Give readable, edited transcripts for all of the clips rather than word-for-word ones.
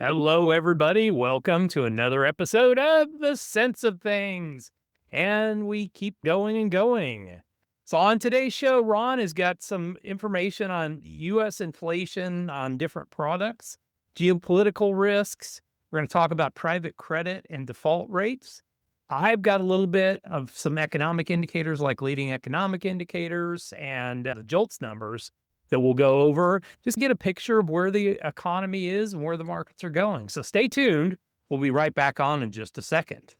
Hello, everybody. Welcome to another episode of The Sense of Things. And we keep going and going. So, on today's show, Ron has got some information on U.S. inflation on different products, geopolitical risks. We're going to talk about private credit and default rates. I've got a little bit of some economic indicators like leading economic indicators and the JOLTS numbers that we'll go over, just get a picture of where the economy is and where the markets are going. So stay tuned. We'll be right back on in just a second.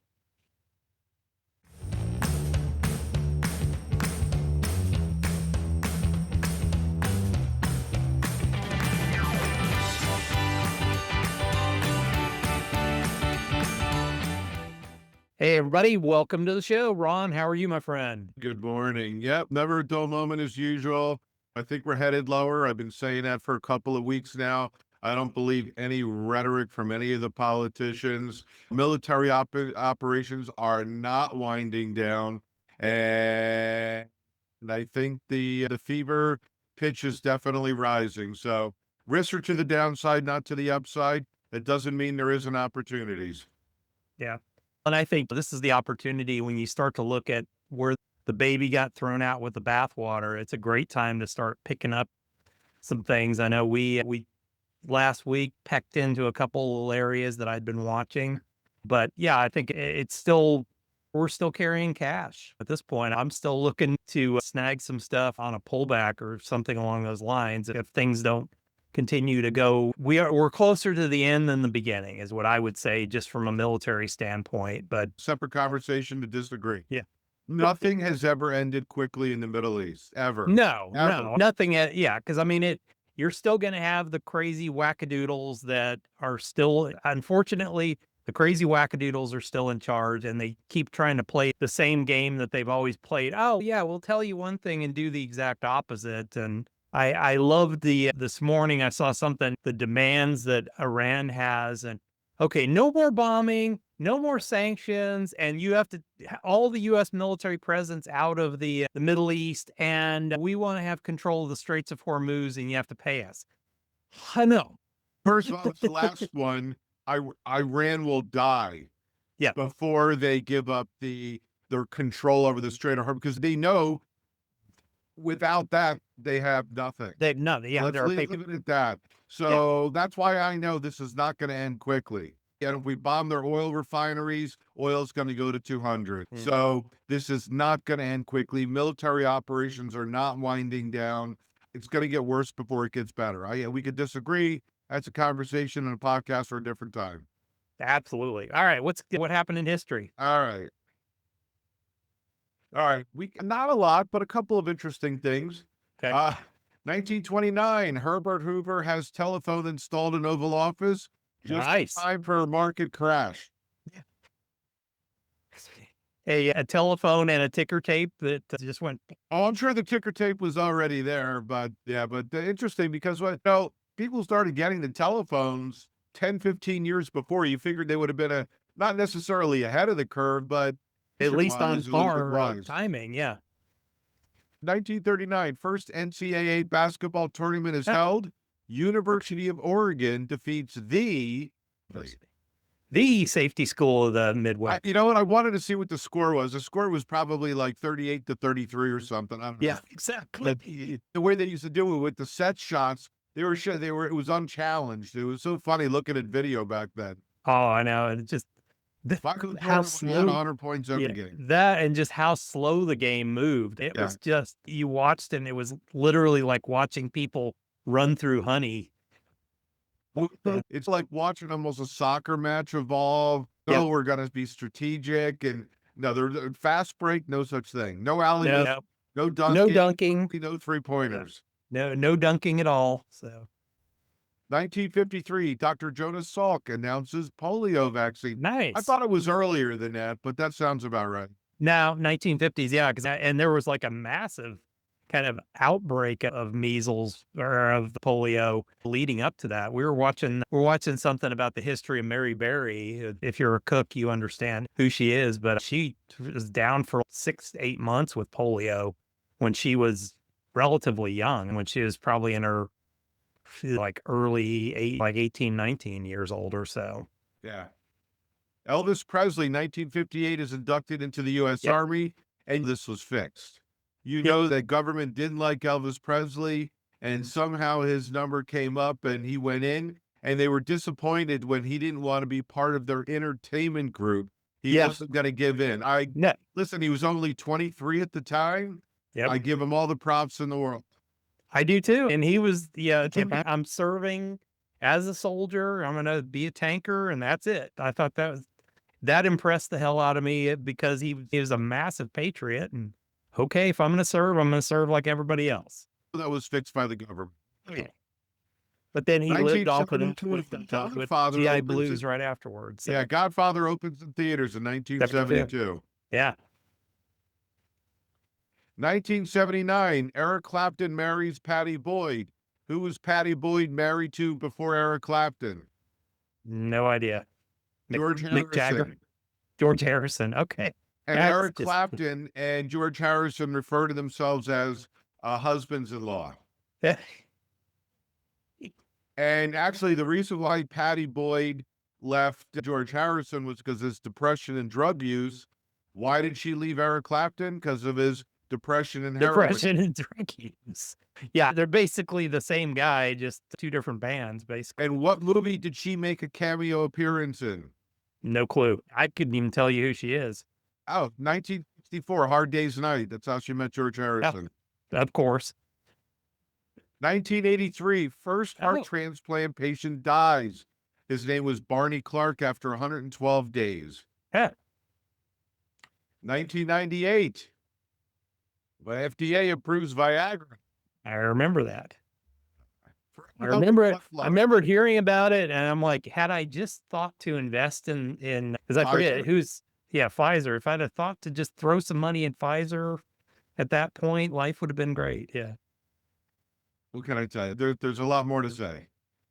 Hey, everybody. Welcome to the show. Ron, how are you, my friend? Good morning. Yep, never a dull moment as usual. I think we're headed lower. I've been saying that for a couple of weeks now. I don't believe any rhetoric from any of the politicians. Military operations are not winding down, and I think the fever pitch is definitely rising. So risks are to the downside, not to the upside. That doesn't mean there isn't opportunities. Yeah. And I think this is the opportunity when you start to look at where the baby got thrown out with the bathwater. It's a great time to start picking up some things. I know we last week pecked into a couple areas that I'd been watching, but yeah, I think it's still we're still carrying cash at this point. I'm still looking to snag some stuff on a pullback or something along those lines. If things don't continue to go, we're closer to the end than the beginning, is what I would say, just from a military standpoint. But Separate conversation to disagree. yeah. Nothing has ever ended quickly in the Middle East, ever. No, Ever. no, nothing. Yeah, because I mean, you're still going to have the crazy wackadoodles that are still, unfortunately, the crazy wackadoodles are still in charge, and they keep trying to play the same game that they've always played. Oh, yeah, we'll tell you one thing and do the exact opposite. And I loved this morning I saw something, the demands that Iran has, and okay, no more bombing, no more sanctions, and you have to all the U.S. military presence out of the Middle East, and we want to have control of the Straits of Hormuz, and you have to pay us. No. First of all, the last one, Iran will die Yeah, before they give up their control over the Strait of Hormuz because they know without that they have nothing. they've no, yeah, Let's there are leave people. it at that. So that's why I know this is not going to end quickly. And if we bomb their oil refineries, oil's going to go to 200. Mm. So this is not going to end quickly. Military operations are not winding down. It's going to get worse before it gets better. We could disagree. That's a conversation and a podcast for a different time. Absolutely. All right, what happened in history? All right. All right. We not a lot, but a couple of interesting things. Okay. 1929, Herbert Hoover has telephone installed in Oval Office just in Nice. time for a market crash. A telephone and a ticker tape that just went. Oh, I'm sure the ticker tape was already there, but yeah, interesting because people started getting the telephones 10, 15 years before. You figured they would have been not necessarily ahead of the curve, but At least on a little bit par rise. timing, yeah. 1939, first NCAA basketball tournament is held. University of Oregon defeats the Safety school of the Midwest. you know what? I wanted to see what the score was. The score was probably like 38-33 or something. I don't know. Yeah, exactly. The way they used to do it with the set shots, it was unchallenged. It was so funny looking at video back then. Oh, I know. And just how slow 100 points every yeah, game. that and just how slow the game moved. It was just, you watched and it was literally like watching people run through honey. It's like watching almost a soccer match evolve. No, we're going to be strategic and no, they're fast break, no such thing. No alley, no dunking, no dunking, no 3-pointers. no dunking at all. So 1953, Dr. Jonas Salk announces polio vaccine. nice. I thought it was earlier than that, but that sounds about right. Now, 1950s, yeah, and there was like a massive kind of outbreak of measles or of polio leading up to that. We're watching something about the history of Mary Berry. If you're a cook, you understand who she is, but she was down for 6 to 8 months with polio when she was relatively young, when she was probably in her like early eight, like 18, 19 years old or so. Yeah. Elvis Presley, 1958, is inducted into the U.S. Yep. Army, and this was fixed. You Yep. know that government didn't like Elvis Presley, and somehow his number came up and he went in, and they were disappointed when he didn't want to be part of their entertainment group. He Yeah. wasn't going to give in. No. Listen, he was only 23 at the time. Yep. I give him all the props in the world. I do too. And he was, yeah, I'm serving as a soldier. I'm going to be a tanker, and that's it. I thought that impressed the hell out of me because he was a massive patriot. And okay, if I'm going to serve like everybody else. That was fixed by the government. Yeah. But then he lived off with Godfather GI opens Blues in- right afterwards. So. Yeah, Godfather opens in theaters in 1972. Yeah. 1979, Eric Clapton marries Patty Boyd. Who was Patty Boyd married to before Eric Clapton? No idea. George Mick Jagger. Harrison. George Harrison. Okay. And That's Eric just- Clapton and George Harrison refer to themselves as husbands-in-law. Yeah. And actually, the reason why Patty Boyd left George Harrison was because of his depression and drug use. Why did she leave Eric Clapton? Because of his depression and heroin. Depression and drug use. Yeah, they're basically the same guy, just two different bands, basically. And what movie did she make a cameo appearance in? No clue. I couldn't even tell you who she is. Oh, 1964, Hard Day's Night. That's how she met George Harrison. Of course. 1983, first heart Oh. transplant patient dies. His name was Barney Clark after 112 days. Yeah. 1998, the FDA approves Viagra. I remember that. I Healthy remember it. blood flow. I remember hearing about it, and I'm like, had I just thought to invest in because I forget Pfizer. Pfizer. If I'd have thought to just throw some money in Pfizer at that point, life would have been great. Yeah. What can I tell you? There's a lot more to say.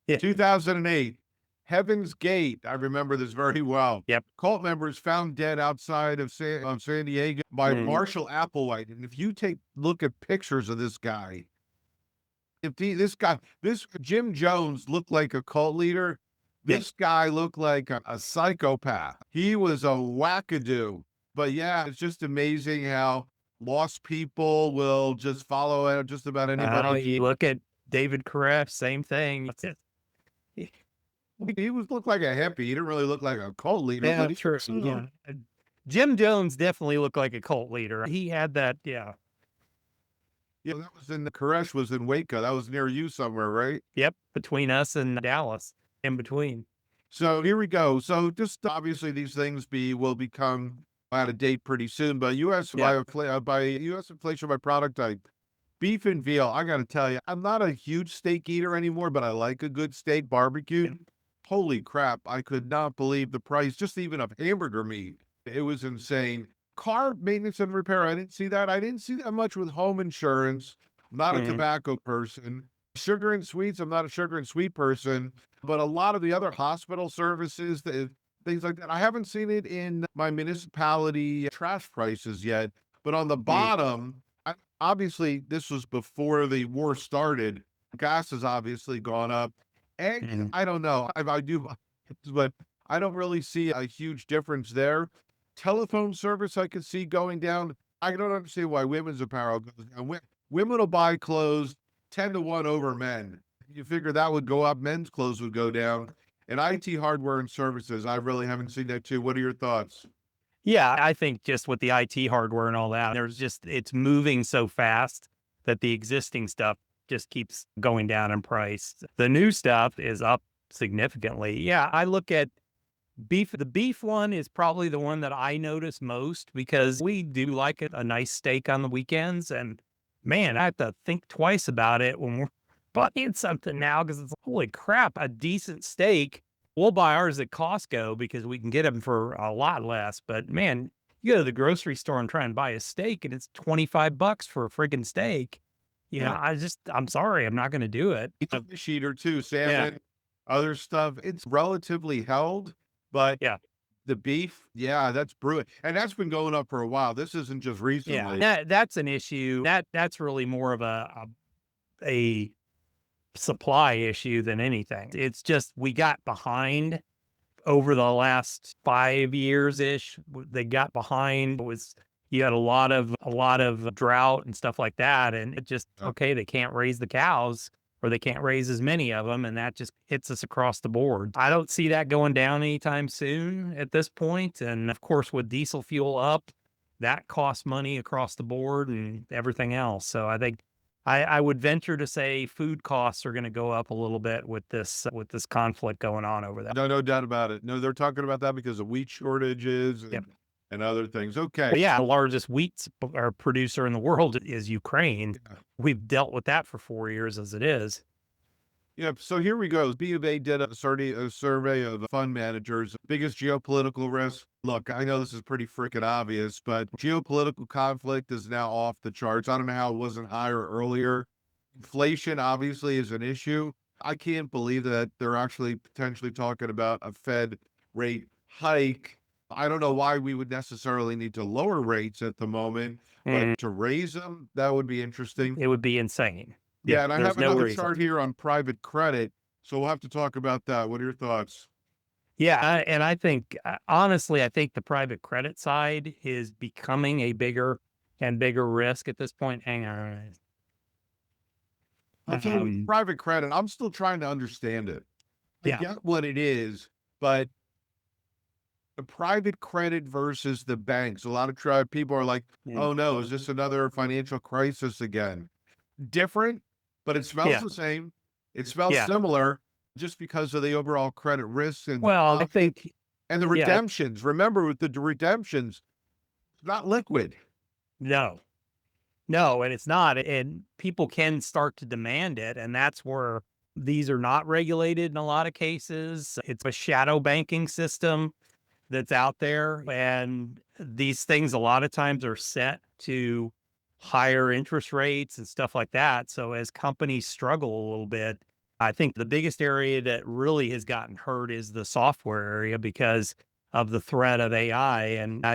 Yeah. 2008, Heaven's Gate. I remember this very well. Yep. Cult members found dead outside of San Diego by Mhm. Marshall Applewhite. And if you look at pictures of this guy, this Jim Jones looked like a cult leader. This guy looked like a psychopath. He was a wackadoo. But yeah, it's just amazing how lost people will just follow just about anybody. You look at David Koresh, same thing. He looked like a hippie. He didn't really look like a cult leader. Yeah, but true. Yeah. Jim Jones definitely looked like a cult leader. He had that, yeah. Yeah, that was Koresh was in Waco. That was near you somewhere, right? Yep, between us and Dallas, in between. So here we go. So just obviously these things will become out of date pretty soon. But U.S. by U.S. inflation by product type, beef and veal. I got to tell you, I'm not a huge steak eater anymore, but I like a good steak barbecue. Holy crap! I could not believe the price, just even of hamburger meat. It was insane. Car maintenance and repair. I didn't see that. I didn't see that much with home insurance. I'm not a tobacco person. Sugar and sweets. I'm not a sugar and sweet person. But a lot of the other hospital services, things like that, I haven't seen it in my municipality trash prices yet. But on the bottom, obviously, this was before the war started. Gas has obviously gone up. And I don't know. I do, but I don't really see a huge difference there. Telephone service I could see going down. I don't understand why women's apparel goes down. Women will buy clothes 10-1 over men. You figure that would go up, men's clothes would go down. And IT hardware and services, I really haven't seen that too. What are your thoughts? Yeah, I think just with the IT hardware and all that, it's moving so fast that the existing stuff just keeps going down in price. The new stuff is up significantly. Yeah, I look at beef. The beef one is probably the one that I notice most because we do like a nice steak on the weekends. And man, I have to think twice about it when we're buying something now because it's holy crap, a decent steak. We'll buy ours at Costco because we can get them for a lot less. But man, you go to the grocery store and try and buy a steak and it's $25 for a friggin' steak. You know, I'm sorry, I'm not going to do it. It's a fish eater too, salmon, other stuff. It's relatively held, but the beef, that's brewing. And that's been going up for a while. This isn't just recently. Yeah, that's an issue. That's really more of a supply issue than anything. It's just we got behind over the last 5 years ish. They got behind. It was you had a lot of drought and stuff like that, and it just okay. They can't raise the cows, or they can't raise as many of them, and that just hits us across the board. I don't see that going down anytime soon at this point. And of course, with diesel fuel up, that costs money across the board and everything else. So I think I would venture to say food costs are going to go up a little bit with this conflict going on over there. No, no doubt about it. No, they're talking about that because of wheat shortages Yep. and other things. Okay. But yeah, the largest or producer in the world is Ukraine. Yeah. We've dealt with that for 4 years as it is. Yeah, so here we go. B of A did a survey of fund managers. Biggest geopolitical risk. Look, I know this is pretty freaking obvious, but geopolitical conflict is now off the charts. I don't know how it wasn't higher earlier. Inflation obviously is an issue. I can't believe that they're actually potentially talking about a Fed rate hike. I don't know why we would necessarily need to lower rates at the moment, Mm, but to raise them, that would be interesting. it would be insane. Yeah, Yeah, and I there's have no another reason. chart here on private credit, so we'll have to talk about that. What are your thoughts? Yeah, and I think honestly, I think the private credit side is becoming a bigger and bigger risk at this point. Hang on. I'll tell you, with Um, private credit, I'm still trying to understand it. I yeah. get what it is, but the private credit versus the banks, a lot of people are like, Mm. oh no, is this another financial crisis again? Different, but it smells Yeah. the same. It smells Yeah. similar just because of the overall credit risks Well, I think and the yeah, redemptions. Remember, with the redemptions, it's not liquid. no. No, and it's not, and people can start to demand it, and that's where these are not regulated in a lot of cases. It's a shadow banking system that's out there, and these things a lot of times are set to higher interest rates and stuff like that. So as companies struggle a little bit, I think the biggest area that really has gotten hurt is the software area because of the threat of AI. And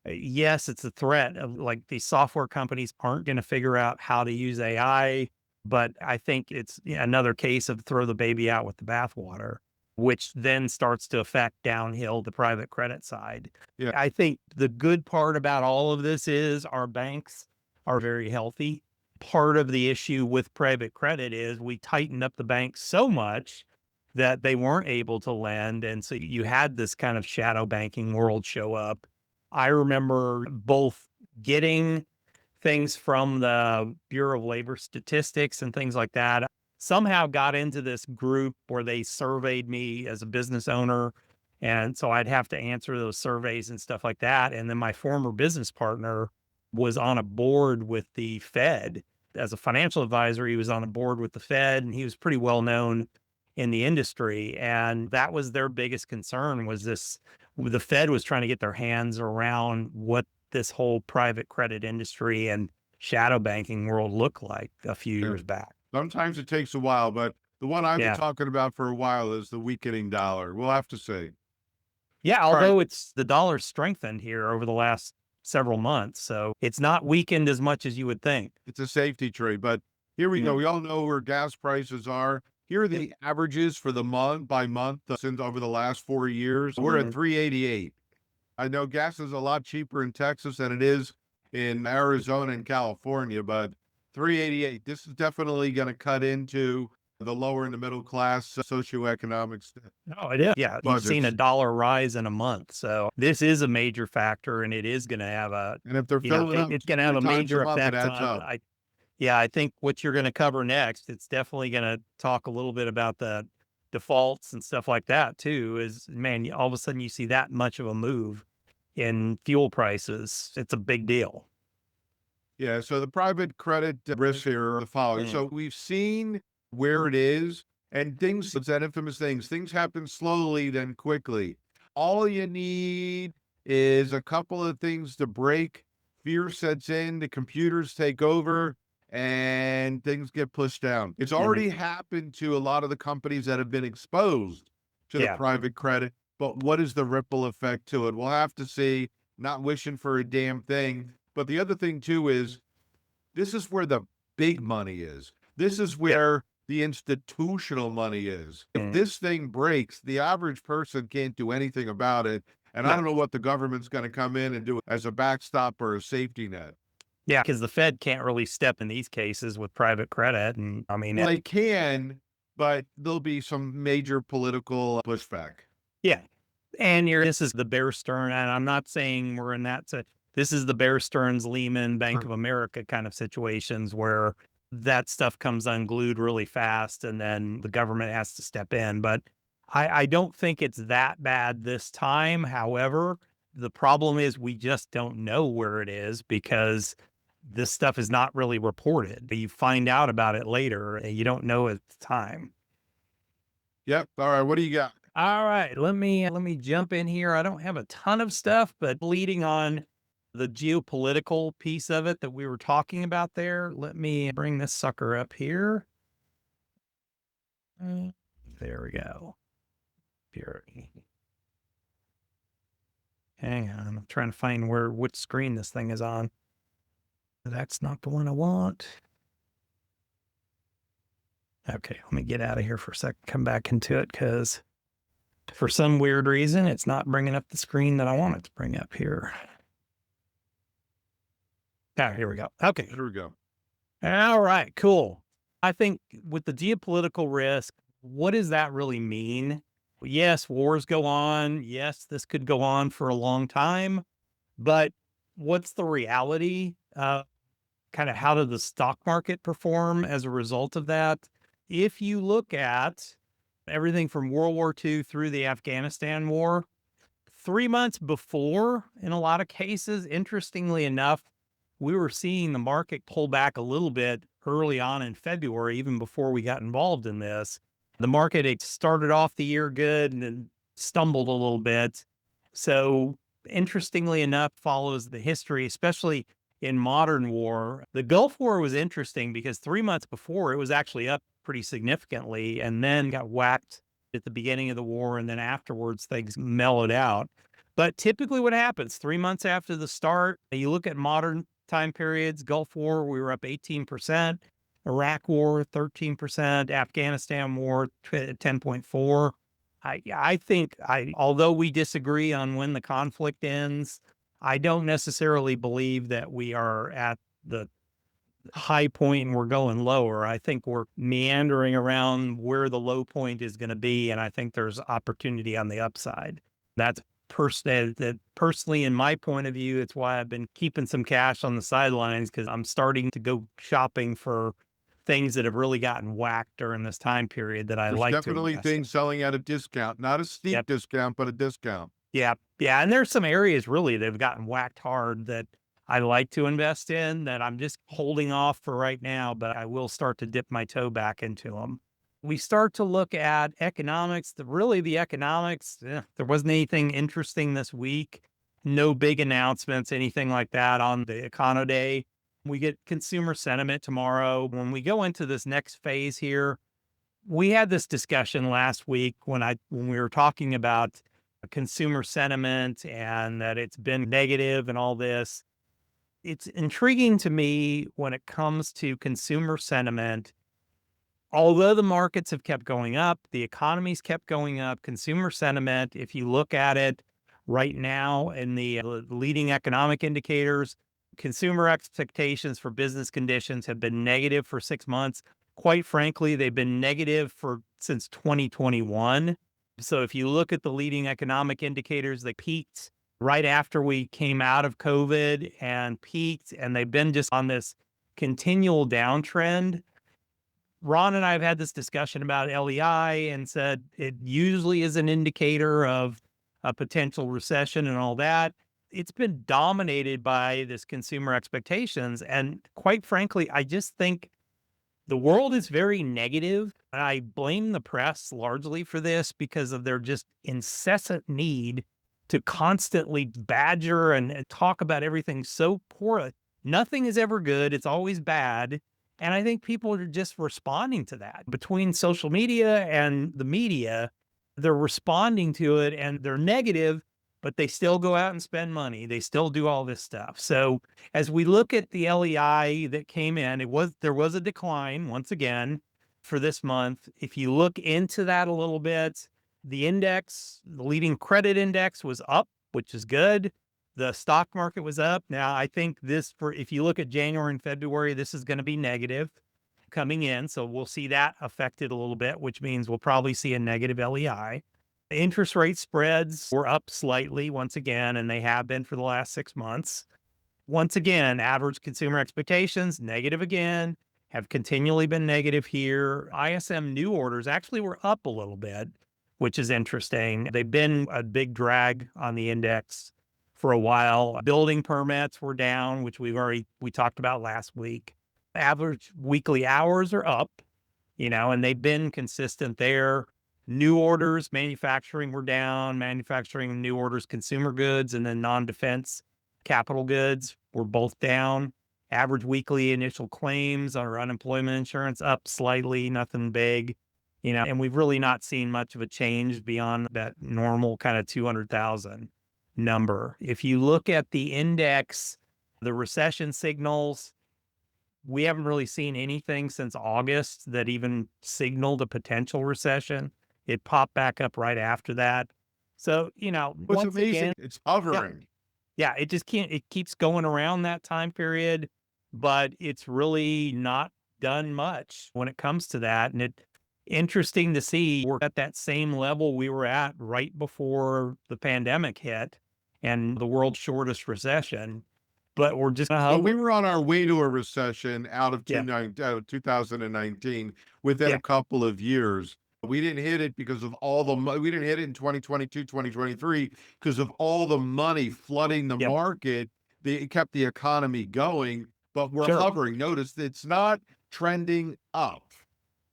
yes, it's a threat of like these software companies aren't going to figure out how to use AI, but I think it's another case of throw the baby out with the bathwater, which then starts to affect downhill the private credit side. Yeah. I think the good part about all of this is our banks are very healthy. Part of the issue with private credit is we tightened up the banks so much that they weren't able to lend. And so you had this kind of shadow banking world show up. I remember both getting things from the Bureau of Labor Statistics and things like that. Somehow got into this group where they surveyed me as a business owner. And so I'd have to answer those surveys and stuff like that. And then my former business partner was on a board with the Fed as a financial advisor. He was on a board with the Fed and he was pretty well known in the industry. And that was their biggest concern was this, the Fed was trying to get their hands around what this whole private credit industry and shadow banking world looked like a few Yeah. years back. Sometimes it takes a while, but the one I've been Yeah. talking about for a while is the weakening dollar. We'll have to see. Yeah, All right. although it's the dollar strengthened here over the last several months, so it's not weakened as much as you would think. It's a safety trade, but here we go. Mm. We all know where gas prices are. Here are the averages for the month by month since over the last 4 years. We're at Mhm. 388. I know gas is a lot cheaper in Texas than it is in Arizona and California, but 388. This is definitely going to cut into the lower and the middle class socioeconomic Oh, it is. Yeah, you've seen a budgets. dollar rise in a month, so this is a major factor, and it is gonna have a And if they're filling up it's two, gonna have three a times a major month, it effect adds on up. I think what you're gonna cover next, it's definitely gonna talk a little bit about the defaults and stuff like that too, is man, all of a sudden you see that much of a move in fuel prices. It's a big deal. Yeah, so the private credit risks here are the following. Mm. So we've seen where it is, and things, it's that infamous things happen slowly, then quickly. All you need is a couple of things to break. Fear sets in, the computers take over, and things get pushed down. It's Mhm. already happened to a lot of the companies that have been exposed to the Yeah. private credit, but what is the ripple effect to it? We'll have to see. Not wishing for a damn thing. But the other thing too is this is where the big money is. This is Yeah. where the institutional money is. If Mm. this thing breaks, the average person can't do anything about it. And I No. don't know what the government's going to come in and do as a backstop or a safety net. Yeah, because the Fed can't really step in these cases with private credit. And I mean, Well, they can, but there'll be some major political pushback. yeah. And this is the Bear Stearns, and I'm not saying we're in that. This is the Bear Stearns, Lehman, Bank of America kind of situations where that stuff comes unglued really fast and then the government has to step in. But I don't think it's that bad this time. However, the problem is we just don't know where it is because this stuff is not really reported. You find out about it later and you don't know at the time. Yep. All right. What do you got? All right, let me jump in here. I don't have a ton of stuff, but leading on the geopolitical piece of it that we were talking about there, let me bring this sucker up here. Uh, There we go. Here. Hang on, I'm trying to find which screen this thing is on. That's not the one I want. Okay, let me get out of here for a sec. Come back into it because for some weird reason, it's not bringing up the screen that I want it to bring up here. Ah, here we go. Okay. Here we go. All right, cool. I think with the geopolitical risk, what does that really mean? Yes, wars go on. Yes, this could go on for a long time. But what's the reality? Kind of how did the stock market perform as a result of that? If you look at everything from World War II through the Afghanistan war, 3 months before, in a lot of cases, interestingly enough, we were seeing the market pull back a little bit early on in February, even before we got involved in this. The market had started off the year good and then stumbled a little bit. So, interestingly enough, follows the history, especially in modern war. The Gulf War was interesting because 3 months before it was actually up pretty significantly and then got whacked at the beginning of the war. And then afterwards, things mellowed out. But typically, what happens 3 months after the start, you look at modern time periods, Gulf War, we were up 18%, Iraq War, 13%, Afghanistan War, 10.4. I think although we disagree on when the conflict ends, I don't necessarily believe that we are at the high point and we're going lower. I think we're meandering around where the low point is going to be. And I think there's opportunity on the upside. That's personally, in my point of view, it's why I've been keeping some cash on the sidelines because I'm starting to go shopping for things that have really gotten whacked during this time period that I There's like to definitely invest in. things selling at a discount, not a steep Yep. discount, but a discount. Yeah. Yeah. And there's some areas really that have gotten whacked hard that I like to invest in that I'm just holding off for right now, but I will start to dip my toe back into them. We start to look at economics, the economics, there wasn't anything interesting this week. No big announcements, anything like that on the Econo Day. We get consumer sentiment tomorrow. When we go into this next phase here, we had this discussion last week when we were talking about consumer sentiment and that it's been negative and all this. It's intriguing to me when it comes to consumer sentiment. Although the markets have kept going up, the economy's kept going up, consumer sentiment, if you look at it right now in the leading economic indicators, consumer expectations for business conditions have been negative for 6 months. Quite frankly, they've been negative since 2021. So if you look at the leading economic indicators, they peaked right after we came out of COVID and peaked, and they've been just on this continual downtrend. Ron and I have had this discussion about LEI and said it usually is an indicator of a potential recession and all that. It's been dominated by this consumer expectations. And quite frankly, I just think the world is very negative. I blame the press largely for this because of their just incessant need to constantly badger and talk about everything so poor. Nothing is ever good. It's always bad. And I think people are just responding to that. Between social media and the media, they're responding to it and they're negative, but they still go out and spend money. They still do all this stuff. So as we look at the LEI that came in, there was a decline once again for this month. If you look into that a little bit, the index, the leading credit index was up, which is good. The stock market was up. Now, I think if you look at January and February, this is going to be negative coming in. So we'll see that affected a little bit, which means we'll probably see a negative LEI. Interest rate spreads were up slightly once again, and they have been for the last 6 months. Once again, average consumer expectations, negative again, have continually been negative here. ISM new orders actually were up a little bit, which is interesting. They've been a big drag on the index for a while. Building permits were down, which we talked about last week. Average weekly hours are up, and they've been consistent there. New orders, manufacturing were down. Manufacturing, new orders, consumer goods, and then non-defense capital goods were both down. Average weekly initial claims or unemployment insurance up slightly, nothing big, and we've really not seen much of a change beyond that normal kind of 200,000 number. If you look at the index, the recession signals, we haven't really seen anything since August that even signaled a potential recession. It popped back up right after that. So, What's once amazing, again, it's yeah, hovering. yeah, it just it keeps going around that time period, but it's really not done much when it comes to that. And interesting to see we're at that same level we were at right before the pandemic hit and the world's shortest recession, but we're just So we hovering. were on our way to a recession out of Yeah, 2019 within yeah, a couple of years. We didn't hit it because of we didn't hit it in 2022, 2023 because of all the money flooding the yep, market. It kept the economy going, but we're sure, hovering. Notice that it's not trending up.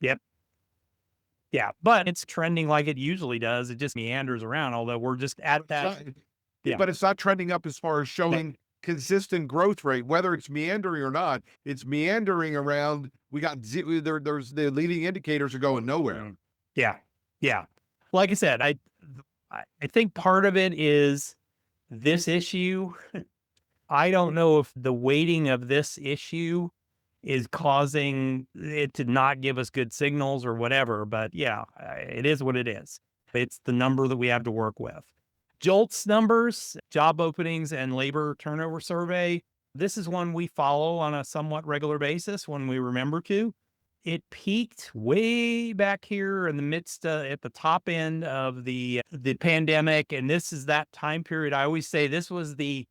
yep. Yeah, but it's trending like it usually does. It just meanders around, although we're just at It's that. not, Yeah, but it's not trending up as far as no, showing consistent growth rate, whether it's meandering or not. It's meandering around. We got there's the leading indicators are going nowhere. yeah, yeah. Like I said, I think part of it is this issue. I don't know if the weighting of this issue is causing it to not give us good signals or whatever, but yeah, it is what it is. It's the number that we have to work with. JOLTS numbers, job openings and labor turnover survey. This is one we follow on a somewhat regular basis when we remember to. It peaked way back here in the midst at the top end of the pandemic, and this is that time period. I always say this was the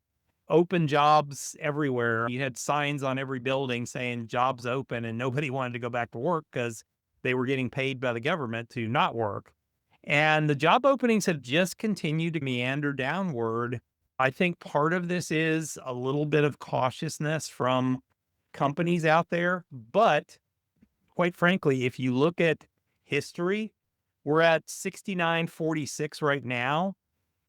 open jobs everywhere. You had signs on every building saying jobs open, and nobody wanted to go back to work because they were getting paid by the government to not work. And the job openings have just continued to meander downward. I think part of this is a little bit of cautiousness from companies out there. But quite frankly, if you look at history, we're at 69.46 right now.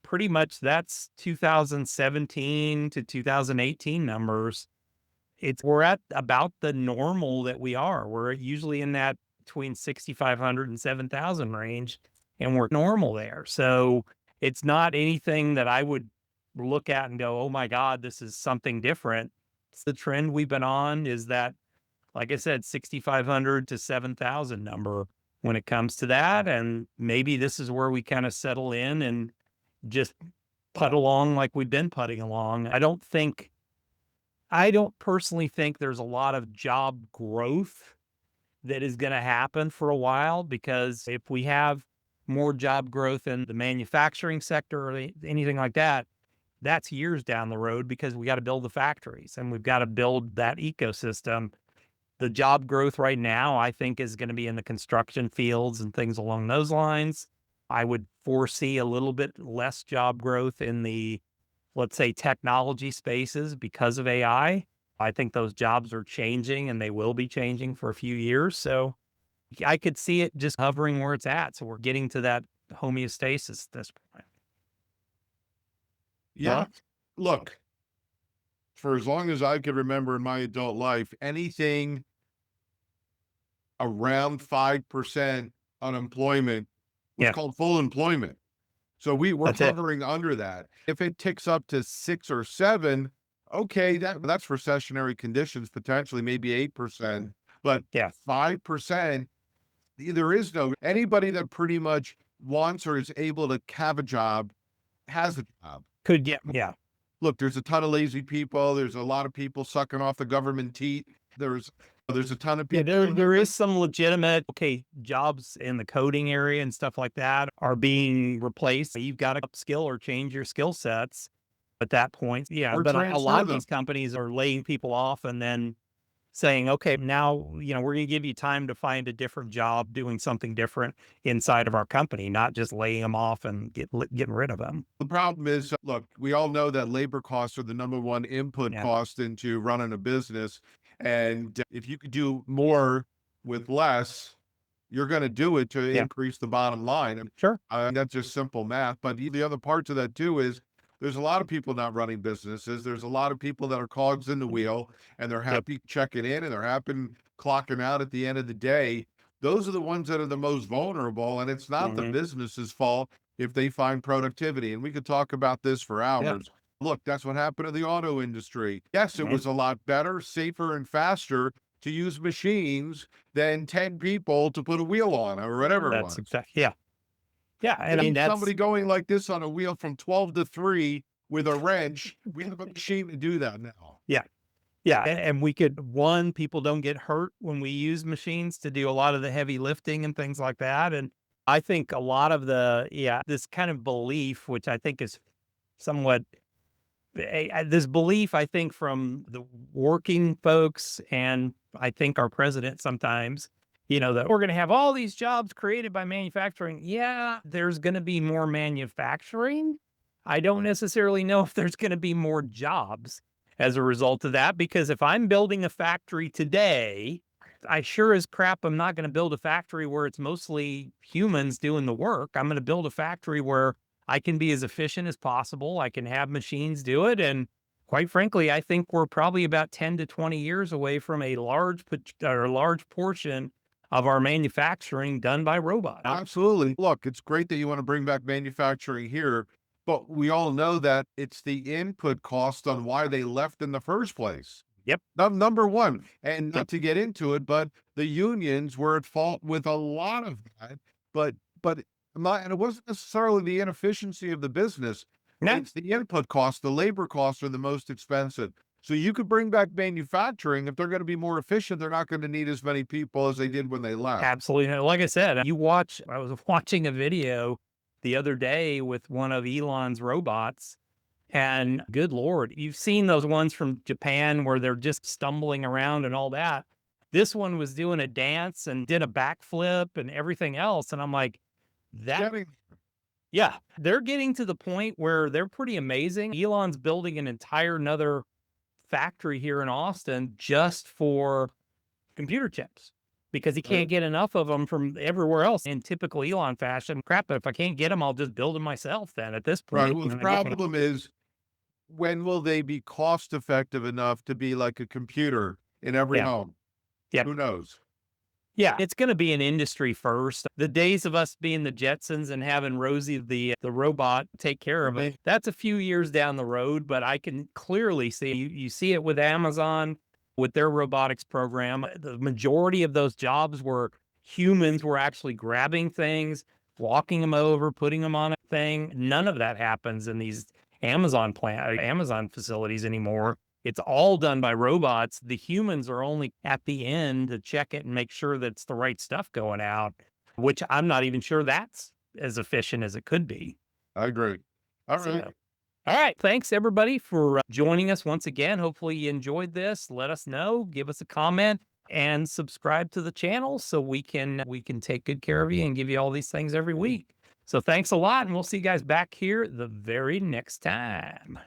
Pretty much that's 2017 to 2018 numbers. We're at about the normal that we are. We're usually in that between 6,500 and 7,000 range, and we're normal there. So it's not anything that I would look at and go, oh my God, this is something different. It's the trend we've been on is that, like I said, 6,500 to 7,000 number when it comes to that. And maybe this is where we kind of settle in and just putt along like we've been putting along. I don't personally think there's a lot of job growth that is going to happen for a while, because if we have more job growth in the manufacturing sector or anything like that, that's years down the road because we got to build the factories and we've got to build that ecosystem. The job growth right now, I think, is going to be in the construction fields and things along those lines. I would foresee a little bit less job growth in the, let's say, technology spaces because of AI. I think those jobs are changing and they will be changing for a few years. So I could see it just hovering where it's at. So we're getting to that homeostasis at this point. Yeah. Huh? Look, for as long as I can remember in my adult life, anything around 5% unemployment was Yeah, called full employment. So we're that's it. hovering under that. If it ticks up to 6 or 7, okay, that's recessionary conditions, potentially maybe 8%, but Yeah. 5%, There is no anybody that pretty much wants or is able to have a job has a job. Could get, yeah. Look, there's a ton of lazy people. There's a lot of people sucking off the government teat. There's a ton of Yeah, people. there is some legitimate, okay, jobs in the coding area and stuff like that are being replaced. You've got to upskill or change your skill sets at that point. Yeah, Or but a lot transfer of them. these companies are laying people off and then saying, okay, now, we're going to give you time to find a different job doing something different inside of our company, not just laying them off and getting rid of them. The problem is, look, we all know that labor costs are the number one input Yeah, cost into running a business. And if you could do more with less, you're going to do it to yeah, increase the bottom line. And sure. that's just simple math. But the other part to that too is there's a lot of people not running businesses. There's a lot of people that are cogs in the wheel and they're Yep. happy checking in and they're happy clocking out at the end of the day. Those are the ones that are the most vulnerable. And it's not the Hmm. business's fault if they find productivity. And we could talk about this for Yeah. hours. Look, that's what happened to the auto industry. Yes, it Mhm. was a lot better, safer, and faster to use machines than 10 people to put a wheel on or whatever it That's was. exactly, yeah. Yeah. And I mean, Even that's, somebody going like this on a wheel from 12 to 3 with a wrench, we have a machine to do that now. yeah. Yeah, and we could, one, people don't get hurt when we use machines to do a lot of the heavy lifting and things like that, and I think a lot of the, yeah, this kind of belief, which I think is somewhat this belief, I think, from the working folks, and I think our president sometimes, that we're going to have all these jobs created by manufacturing. Yeah, there's going to be more manufacturing. I don't necessarily know if there's going to be more jobs as a result of that, because if I'm building a factory today, I sure as crap am not going to build a factory where it's mostly humans doing the work. I'm going to build a factory where I can be as efficient as possible. I can have machines do it. And quite frankly, I think we're probably about 10 to 20 years away from a large portion of our manufacturing done by robots. Absolutely. Look, it's great that you want to bring back manufacturing here, but we all know that it's the input cost on why they left in the first place. Yep. Number one, and Yep. not to get into it, but the unions were at fault with a lot of that. But not, and it wasn't necessarily the inefficiency of the business. No, It's the input costs, the labor costs are the most expensive. So you could bring back manufacturing. If they're going to be more efficient, they're not going to need as many people as they did when they left. absolutely. No, like I said, I was watching a video the other day with one of Elon's robots. And good Lord, you've seen those ones from Japan where they're just stumbling around and all that. This one was doing a dance and did a backflip and everything else. And I'm like, that, Getting yeah, they're getting to the point where they're pretty amazing. Elon's building an entire another factory here in Austin just for computer chips because he can't get enough of them from everywhere else in typical Elon fashion. Crap, if I can't get them, I'll just build them myself then at this right. point. Well, the problem is when will they be cost effective enough to be like a computer in every Yeah. home? Yeah. Who knows? Yeah, it's gonna be an industry first. The days of us being the Jetsons and having Rosie the robot take care of it, that's a few years down the road, but I can clearly see you see it with Amazon, with their robotics program. The majority of those jobs were humans were actually grabbing things, walking them over, putting them on a thing. None of that happens in these Amazon facilities anymore. It's all done by robots. The humans are only at the end to check it and make sure that it's the right stuff going out, which I'm not even sure that's as efficient as it could be. I agree. All So, right. all right. Thanks everybody for joining us once again. Hopefully you enjoyed this. Let us know, give us a comment and subscribe to the channel so we can take good care of you and give you all these things every week. So thanks a lot and we'll see you guys back here the very next time.